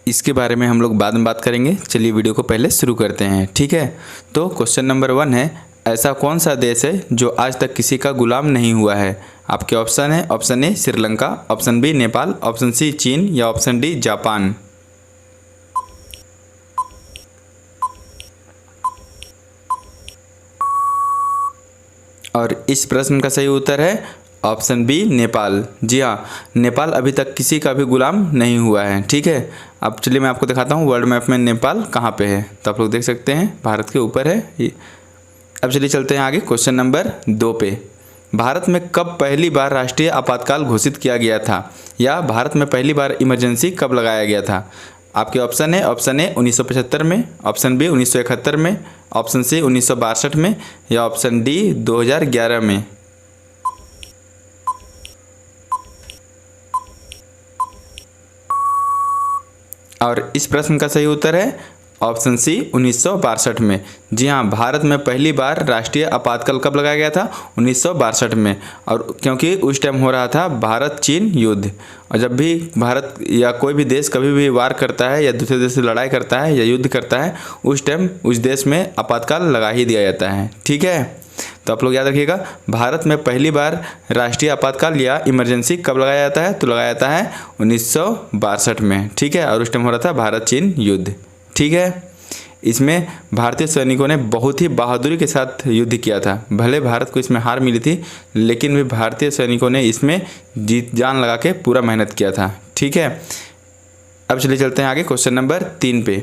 इसके बारे में हम लोग बाद में बात करेंगे। चलिए वीडियो को पहले शुरू करते हैं, ठीक है। तो क्वेश्चन नंबर 1 है, ऐसा कौन सा देश है जो आज तक किसी का गुलाम नहीं हुआ है? आपके ऑप्शन है, option A Sri Lanka, option B Nepal, option C चीन या ऑप्शन डी जापान। और इस प्रश्न का सही उत्तर है ऑप्शन बी नेपाल। जी हाँ, नेपाल अभी तक किसी का भी गुलाम नहीं हुआ है, ठीक है। अब चलिए मैं आपको दिखाता हूँ वर्ल्ड मैप में नेपाल कहाँ पे है। तो आप लोग देख सकते हैं भारत के ऊपर है ये। अब चलिए चलते हैं आगे क्वेश्चन नंबर 2 पे। भारत में कब पहली बार राष्ट्रीय आपातकाल घोषित किया गया था, या भारत में पहली बार इमरजेंसी कब लगाया गया था? आपके ऑप्शन है, ऑप्शन ए 1975 में, ऑप्शन बी 1971 में, ऑप्शन सी 1962 में या ऑप्शन डी 2011 में। और इस प्रश्न का सही उत्तर है ऑप्शन सी 1962 में। जी हाँ, भारत में पहली बार राष्ट्रीय आपातकाल कब लगाया गया था? 1962 में। और क्योंकि उस टाइम हो रहा था भारत चीन युद्ध, और जब भी भारत या कोई भी देश कभी भी वार करता है या दूसरे देश से लड़ाई करता है या युद्ध करता है, उस टाइम उस देश में आपातकाल लगा ही दिया जाता है, ठीक है। तो आप लोग याद रखिएगा, भारत में पहली बार राष्ट्रीय आपातकाल या इमरजेंसी कब लगाया जाता है? तो लगाया जाता है 1962 में, ठीक है। और उस टाइम हो रहा था भारत चीन युद्ध, ठीक है। इसमें भारतीय सैनिकों ने बहुत ही बहादुरी के साथ युद्ध किया था। भले भारत को इसमें हार मिली थी, लेकिन भी भारतीय सैनिकों ने इसमें जीत जान लगा के पूरा मेहनत किया था, ठीक है। अब चलिए चलते हैं आगे क्वेश्चन नंबर 3 पे।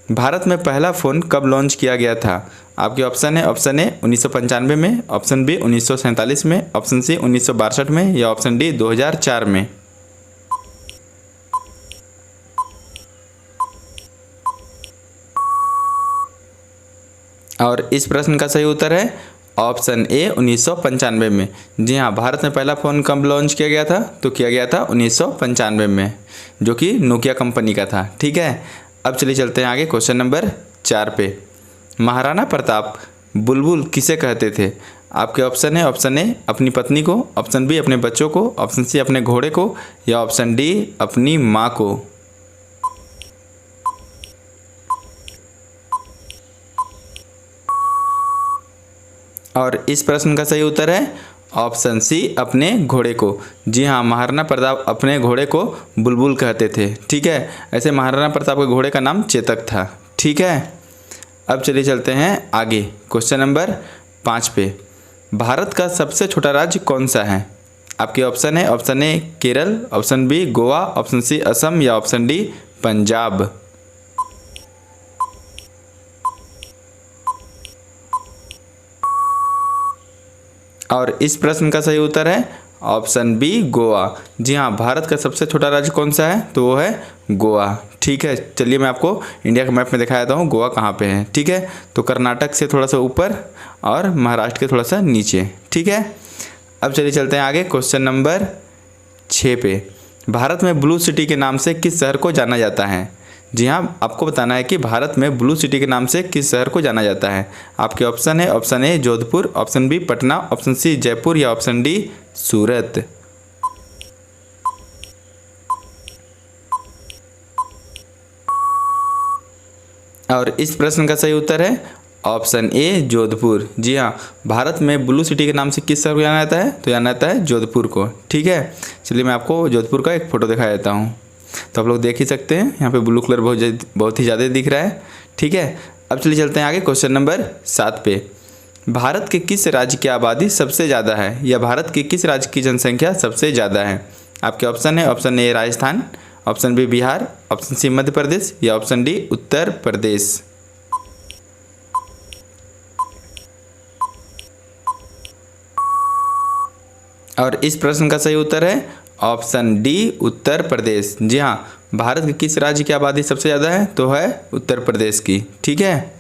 भारत में पहला फ़ोन कब लॉन्च किया गया था? आपके ऑप्शन है, ऑप्शन ए 1995 में, ऑप्शन बी 1947 में, ऑप्शन सी 1962 में या ऑप्शन डी 2004 में। और इस प्रश्न का सही उत्तर है ऑप्शन ए 1995 में। जी हाँ, भारत में पहला फ़ोन कब लॉन्च किया गया था? तो किया गया था 1995 में, जो कि नोकिया कंपनी का था, ठीक है। अब चलिए चलते हैं आगे क्वेश्चन नंबर 4 पे। महाराणा प्रताप बुलबुल किसे कहते थे? आपके ऑप्शन है, ऑप्शन ए अपनी पत्नी को, ऑप्शन बी अपने बच्चों को, ऑप्शन सी अपने घोड़े को या ऑप्शन डी अपनी माँ को। और इस प्रश्न का सही उत्तर है ऑप्शन सी अपने घोड़े को। जी हाँ, महाराणा प्रताप अपने घोड़े को बुलबुल कहते थे, ठीक है। ऐसे महाराणा प्रताप के घोड़े का नाम चेतक था, ठीक है। अब चलिए चलते हैं आगे क्वेश्चन नंबर 5 पे। भारत का सबसे छोटा राज्य कौन सा है? आपके ऑप्शन है, option A Kerala, option B Goa, option C Assam या ऑप्शन डी पंजाब। और इस प्रश्न का सही उत्तर है ऑप्शन बी गोवा। जी हाँ, भारत का सबसे छोटा राज्य कौन सा है? तो वो है गोवा, ठीक है। चलिए मैं आपको इंडिया के मैप में दिखा देता हूँ गोवा कहाँ पे है, ठीक है। तो कर्नाटक से थोड़ा सा ऊपर और महाराष्ट्र के थोड़ा सा नीचे, ठीक है। अब चलिए चलते हैं आगे क्वेश्चन नंबर 6 पे। भारत में ब्लू सिटी के नाम से किस शहर को जाना जाता है? जी हाँ, आपको बताना है कि भारत में ब्लू सिटी के नाम से किस शहर को जाना जाता है। आपके ऑप्शन है, option A Jodhpur, option B Patna, option C Jaipur या ऑप्शन डी सूरत। और इस प्रश्न का सही उत्तर है ऑप्शन ए जोधपुर। जी हाँ, भारत में ब्लू सिटी के नाम से किस शहर को जाना जाता है? तो जाना जाता है जोधपुर को, ठीक है। चलिए मैं आपको जोधपुर का एक फ़ोटो दिखा देता हूँ। तो आप लोग देख ही सकते हैं, यहाँ पे ब्लू कलर बहुत ही ज़्यादा दिख रहा है, ठीक है। अब चलिए चलते हैं आगे क्वेश्चन नंबर 7 पे। भारत के किस राज्य की आबादी सबसे ज़्यादा है, या भारत के किस राज्य की जनसंख्या सबसे ज़्यादा है? आपके ऑप्शन है, option A Rajasthan, option B Bihar, option C Madhya Pradesh या ऑप्शन डी उत्तर प्रदेश। और इस प्रश्न का सही उत्तर है ऑप्शन डी उत्तर प्रदेश। जी हाँ, भारत के किस राज्य की आबादी सबसे ज़्यादा है? तो है उत्तर प्रदेश की, ठीक है।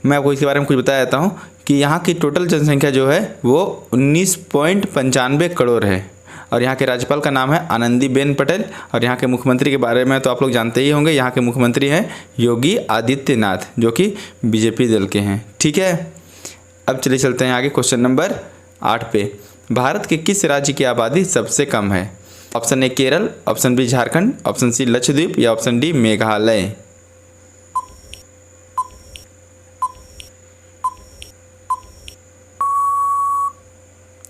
मैं आपको इसके बारे में कुछ बता देता हूँ कि यहाँ की टोटल जनसंख्या जो है वो 19.95 करोड़ है। और यहाँ के राज्यपाल का नाम है आनंदीबेन पटेल। और यहाँ के मुख्यमंत्री के बारे में तो आप लोग जानते ही होंगे, यहाँ के मुख्यमंत्री हैं योगी आदित्यनाथ, जो कि बीजेपी दल के हैं, ठीक है। अब चलिए चलते हैं आगे क्वेश्चन नंबर 8 पे। भारत के किस राज्य की आबादी सबसे कम है? Option A Kerala, option B Jharkhand, option C Lakshadweep या ऑप्शन डी मेघालय।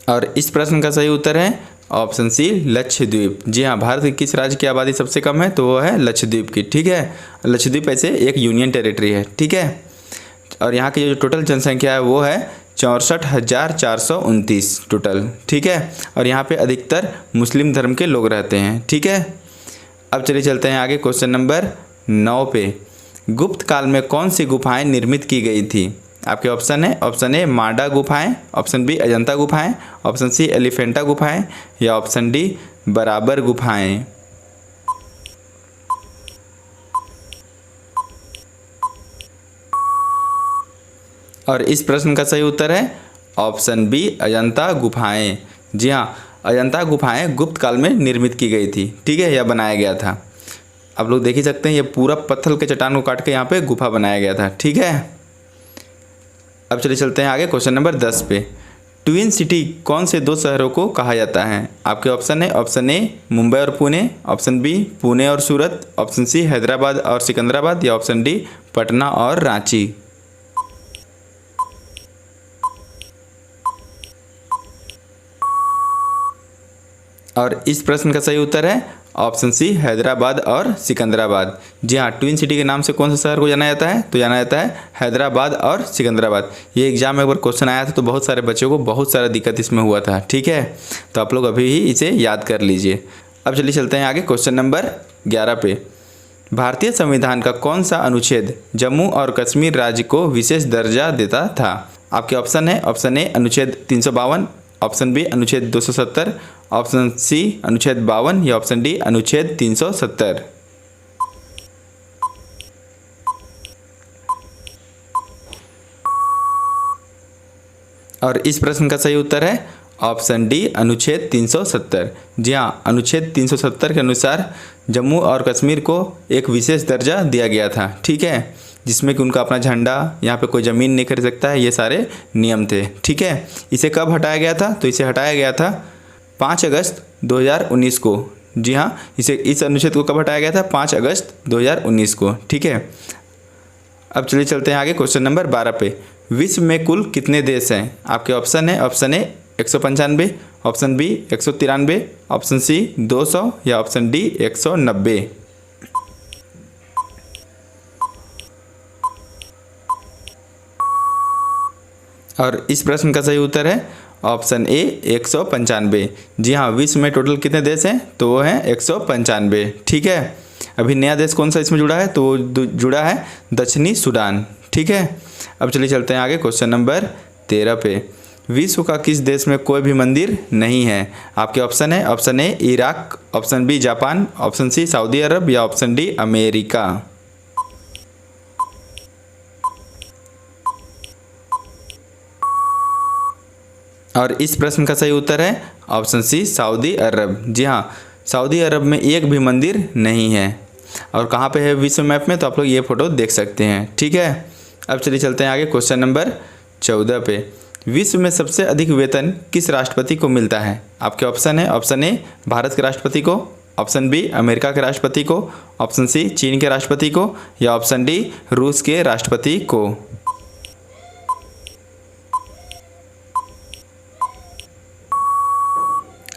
और इस प्रश्न का सही उत्तर है ऑप्शन सी लक्षद्वीप। जी हाँ, भारत के किस राज्य की आबादी सबसे कम है? तो वो है लक्षद्वीप की। ठीक है, लक्षद्वीप ऐसे एक यूनियन टेरिटरी है। ठीक है, और यहाँ की जो टोटल जनसंख्या है वो है 64,429 टोटल। ठीक है, और यहाँ पे अधिकतर मुस्लिम धर्म के लोग रहते हैं। ठीक है, अब चलिए चलते हैं आगे क्वेश्चन नंबर 9 पे। गुप्त काल में कौन सी गुफाएं निर्मित की गई थी? आपके ऑप्शन है, ऑप्शन ए मांडा गुफाएं, ऑप्शन बी अजंता गुफाएं, ऑप्शन सी एलिफेंटा गुफाएं या ऑप्शन डी बराबर गुफाएं। और इस प्रश्न का सही उत्तर है ऑप्शन बी अजंता गुफाएं। जी हाँ, अजंता गुफाएं गुप्त काल में निर्मित की गई थी। ठीक है, यह बनाया गया था। आप लोग देख ही सकते हैं, ये पूरा पत्थर के चट्टान को काट के यहाँ पे गुफा बनाया गया था। ठीक है, अब चलिए चलते हैं आगे क्वेश्चन नंबर 10 पे। ट्विन सिटी कौन से दो शहरों को कहा जाता है? आपके ऑप्शन है, ऑप्शन ए मुंबई और पुणे, ऑप्शन बी पुणे और सूरत, ऑप्शन सी हैदराबाद और सिकंदराबाद या ऑप्शन डी पटना और रांची। और इस प्रश्न का सही उत्तर है ऑप्शन सी हैदराबाद और सिकंदराबाद। जी हाँ, ट्विन सिटी के नाम से कौन सा शहर को जाना जाता है? तो जाना जाता है हैदराबाद और सिकंदराबाद। ये एग्जाम में एक बार क्वेश्चन आया था तो बहुत सारे बच्चों को बहुत सारा दिक्कत इसमें हुआ था। ठीक है, तो आप लोग अभी ही इसे याद कर लीजिए। अब चलिए चलते हैं आगे क्वेश्चन नंबर 11 पे। भारतीय संविधान का कौन सा अनुच्छेद जम्मू और कश्मीर राज्य को विशेष दर्जा देता था? आपके ऑप्शन है, ऑप्शन ए अनुच्छेद 352, ऑप्शन बी अनुच्छेद 270, ऑप्शन सी अनुच्छेद 52 या ऑप्शन डी अनुच्छेद 370। और इस प्रश्न का सही उत्तर है ऑप्शन डी अनुच्छेद 370। जी हाँ, अनुच्छेद 370 के अनुसार जम्मू और कश्मीर को एक विशेष दर्जा दिया गया था। ठीक है, जिसमें कि उनका अपना झंडा, यहाँ पे कोई ज़मीन नहीं खरीद सकता है, ये सारे नियम थे। ठीक है, इसे कब हटाया गया था? तो इसे हटाया गया था 5 अगस्त 2019 को। जी हाँ, इस अनुच्छेद को कब हटाया गया था? 5 अगस्त 2019 को। ठीक है, अब चलिए चलते हैं आगे क्वेश्चन नंबर 12 पे। विश्व में कुल कितने देश हैं? आपके ऑप्शन है, option A 195, option B 193, option C 200 या ऑप्शन डी 190। और इस प्रश्न का सही उत्तर है ऑप्शन ए 195। जी हाँ, विश्व में टोटल कितने देश हैं? तो वो हैं 195। ठीक है, अभी नया देश कौन सा इसमें जुड़ा है? तो वो जुड़ा है दक्षिणी सूडान। ठीक है, अब चलिए चलते हैं आगे क्वेश्चन नंबर 13 पे। विश्व का किस देश में कोई भी मंदिर नहीं है? आपके ऑप्शन है, option A Iraq, option B Japan, option C Saudi Arabia या ऑप्शन डी अमेरिका। और इस प्रश्न का सही उत्तर है ऑप्शन सी सऊदी अरब। जी हाँ, सऊदी अरब में एक भी मंदिर नहीं है। और कहाँ पे है विश्व मैप में? तो आप लोग ये फोटो देख सकते हैं। ठीक है, अब चलिए चलते हैं आगे क्वेश्चन नंबर 14 पे। विश्व में सबसे अधिक वेतन किस राष्ट्रपति को मिलता है? आपके ऑप्शन है, ऑप्शन ए भारत के राष्ट्रपति को, ऑप्शन बी अमेरिका के राष्ट्रपति को, ऑप्शन सी चीन के राष्ट्रपति को या ऑप्शन डी रूस के राष्ट्रपति को।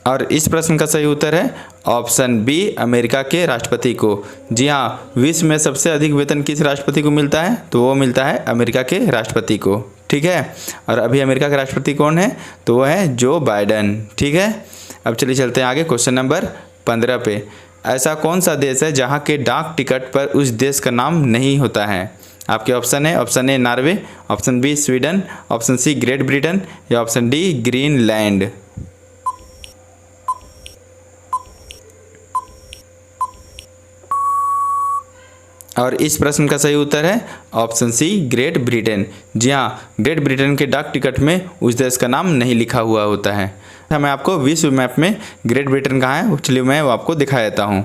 और इस प्रश्न का सही उत्तर है ऑप्शन बी अमेरिका के राष्ट्रपति को। जी हाँ, विश्व में सबसे अधिक वेतन किस राष्ट्रपति को मिलता है? तो वो मिलता है अमेरिका के राष्ट्रपति को। ठीक है, और अभी अमेरिका का राष्ट्रपति कौन है? तो वो है जो बाइडेन। ठीक है, अब चलिए चलते हैं आगे क्वेश्चन नंबर 15 पे। ऐसा कौन सा देश है जहाँ के डाक टिकट पर उस देश का नाम नहीं होता है? आपके ऑप्शन है, option A Norway, option B Sweden, option C Great Britain या ऑप्शन डी ग्रीनलैंड। और इस प्रश्न का सही उत्तर है ऑप्शन सी ग्रेट ब्रिटेन। जी हाँ, ग्रेट ब्रिटेन के डाक टिकट में उस देश का नाम नहीं लिखा हुआ होता है। मैं आपको विश्व मैप में ग्रेट ब्रिटेन कहाँ है चलिए मैं वो आपको दिखा देता हूँ।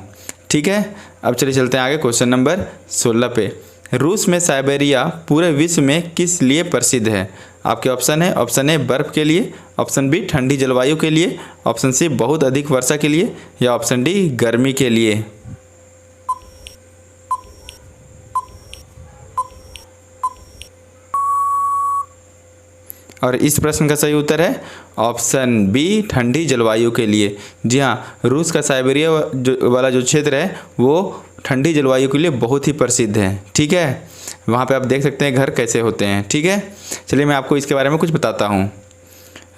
ठीक है, अब चलिए चलते हैं आगे क्वेश्चन नंबर 16 पे। रूस में साइबेरिया पूरे विश्व में किस लिए प्रसिद्ध है? आपके ऑप्शन ए बर्फ़ के लिए, ऑप्शन बी ठंडी जलवायु के लिए, ऑप्शन सी बहुत अधिक वर्षा के लिए, या ऑप्शन डी गर्मी के लिए। और इस प्रश्न का सही उत्तर है ऑप्शन बी ठंडी जलवायु के लिए। जी हाँ, रूस का साइबेरिया वाला जो क्षेत्र है वो ठंडी जलवायु के लिए बहुत ही प्रसिद्ध है। ठीक है, वहाँ पे आप देख सकते हैं घर कैसे होते हैं। ठीक है, चलिए मैं आपको इसके बारे में कुछ बताता हूँ।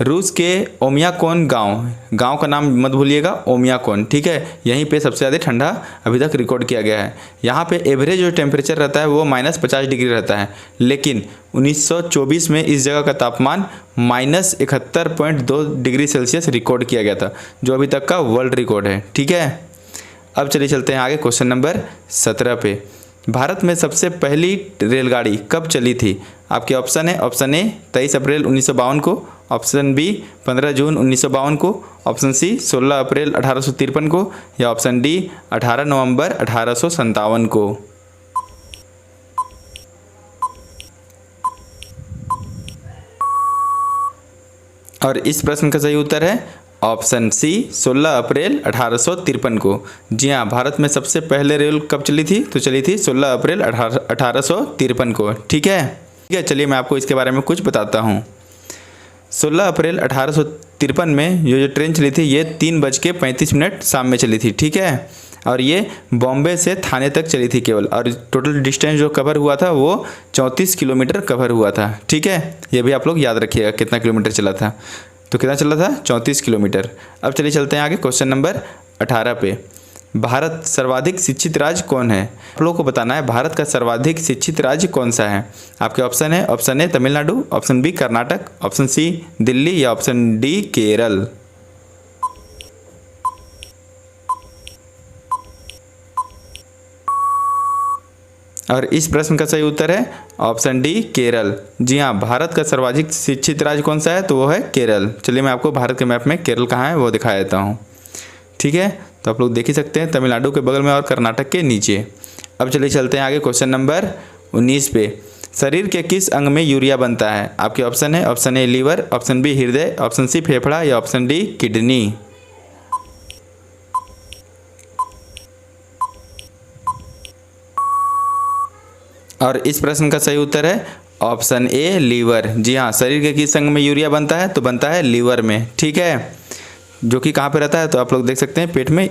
रूस के ओमियाकोन गांव का नाम मत भूलिएगा, ओमियाकोन। ठीक है, यहीं पे सबसे ज़्यादा ठंडा अभी तक रिकॉर्ड किया गया है। यहाँ पे एवरेज जो टेम्परेचर रहता है वो -50 डिग्री रहता है, लेकिन 1924 में इस जगह का तापमान -71.2 डिग्री सेल्सियस रिकॉर्ड किया गया था, जो अभी तक का वर्ल्ड रिकॉर्ड है। ठीक है, अब चलिए चलते हैं आगे क्वेश्चन नंबर 17 पे। भारत में सबसे पहली रेलगाड़ी कब चली थी? आपके ऑप्शन है ऑप्शन ए 23 अप्रैल 1952 को, ऑप्शन बी 15 जून 1952 को, ऑप्शन सी 16 अप्रैल 1853 को, या ऑप्शन डी 18 नवंबर 1857 को। और इस प्रश्न का सही उत्तर है ऑप्शन सी 16 अप्रैल 1853 को। जी हाँ, भारत में सबसे पहले रेल कब चली थी? तो चली थी 16 अप्रैल 1853 को। ठीक है, चलिए मैं आपको इसके बारे में कुछ बताता हूँ। 16 अप्रैल 1853 में ये जो ट्रेन चली थी ये 3:35 शाम में चली थी। ठीक है, और ये बॉम्बे से थाने तक चली थी केवल, और टोटल डिस्टेंस जो कवर हुआ था वो 34 किलोमीटर कवर हुआ था। ठीक है, ये भी आप लोग याद रखिएगा कितना किलोमीटर चला था। तो कितना चला था? 34 किलोमीटर। अब चलिए चलते हैं आगे क्वेश्चन नंबर 18 पे। भारत सर्वाधिक शिक्षित राज्य कौन है? आप लोगों को बताना है भारत का सर्वाधिक शिक्षित राज्य कौन सा है। आपके ऑप्शन है option A Tamil Nadu, option B Karnataka, option C Delhi, या ऑप्शन डी केरल। और इस प्रश्न का सही उत्तर है ऑप्शन डी केरल। जी हाँ, भारत का सर्वाधिक शिक्षित राज्य कौन सा है? तो वो है केरल। चलिए मैं आपको भारत के मैप में केरल कहाँ है वो दिखा देता हूँ। ठीक है, तो आप लोग देख ही सकते हैं तमिलनाडु के बगल में और कर्नाटक के नीचे। अब चलिए चलते हैं आगे क्वेश्चन नंबर 19 पे। शरीर के किस अंग में यूरिया बनता है? आपके ऑप्शन है option A liver, option B हृदय, ऑप्शन सी फेफड़ा, या ऑप्शन डी किडनी। और इस प्रश्न का सही उत्तर है ऑप्शन ए लीवर। जी हाँ, शरीर के किस अंग में यूरिया बनता है? तो बनता है लीवर में। ठीक है, जो कि कहाँ पे रहता है? तो आप लोग देख सकते हैं पेट में,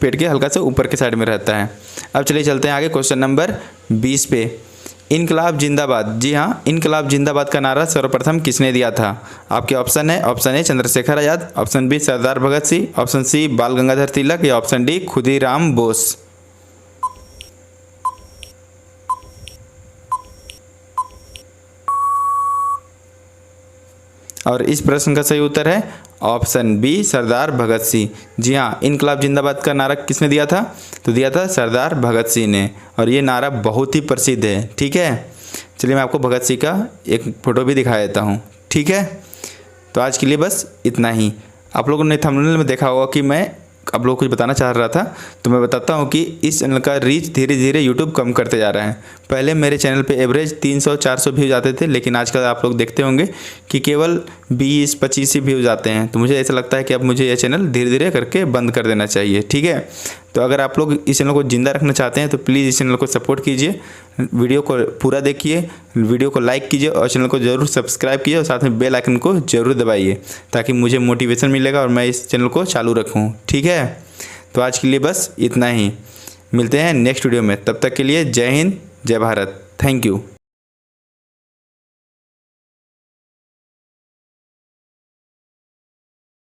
पेट के हल्का से ऊपर के साइड में रहता है। अब चलिए चलते हैं आगे क्वेश्चन नंबर 20 पे। इनकलाब जिंदाबाद। जी हाँ, इनकलाब जिंदाबाद का नारा सर्वप्रथम किसने दिया था? आपके ऑप्शन है option A Chandrashekhar Azad, option B Sardar Bhagat Singh, option C Bal Gangadhar तिलक, या ऑप्शन डी खुदीराम बोस। और इस प्रश्न का सही उत्तर है ऑप्शन बी सरदार भगत सिंह। जी हाँ, इनकलाब जिंदाबाद का नारा किसने दिया था? तो दिया था सरदार भगत सिंह ने, और ये नारा बहुत ही प्रसिद्ध है। ठीक है, चलिए मैं आपको भगत सिंह का एक फ़ोटो भी दिखा देता हूँ। ठीक है, तो आज के लिए बस इतना ही। आप लोगों ने थंबनेल में देखा होगा कि मैं आप लोगों को कुछ बताना चाह रहा था, तो मैं बताता हूँ कि इस चैनल का रीच धीरे धीरे यूट्यूब कम करते जा रहा है। पहले मेरे चैनल पे एवरेज 300-400 व्यूज़ आते थे, लेकिन आजकल आप लोग देखते होंगे कि केवल 20-25 ही व्यूज़ आते हैं। तो मुझे ऐसा लगता है कि अब मुझे यह चैनल धीरे धीरे करके बंद कर देना चाहिए। ठीक है, तो अगर आप लोग इस चैनल को ज़िंदा रखना चाहते हैं तो प्लीज़ इस चैनल को सपोर्ट कीजिए, वीडियो को पूरा देखिए, वीडियो को लाइक कीजिए, और चैनल को ज़रूर सब्सक्राइब कीजिए, और साथ में बेल आइकन को ज़रूर दबाइए, ताकि मुझे मोटिवेशन मिलेगा और मैं इस चैनल को चालू रखूँ। ठीक है, तो आज के लिए बस इतना ही। मिलते हैं नेक्स्ट वीडियो में, तब तक के लिए जय हिंद, जय भारत, थैंक यू।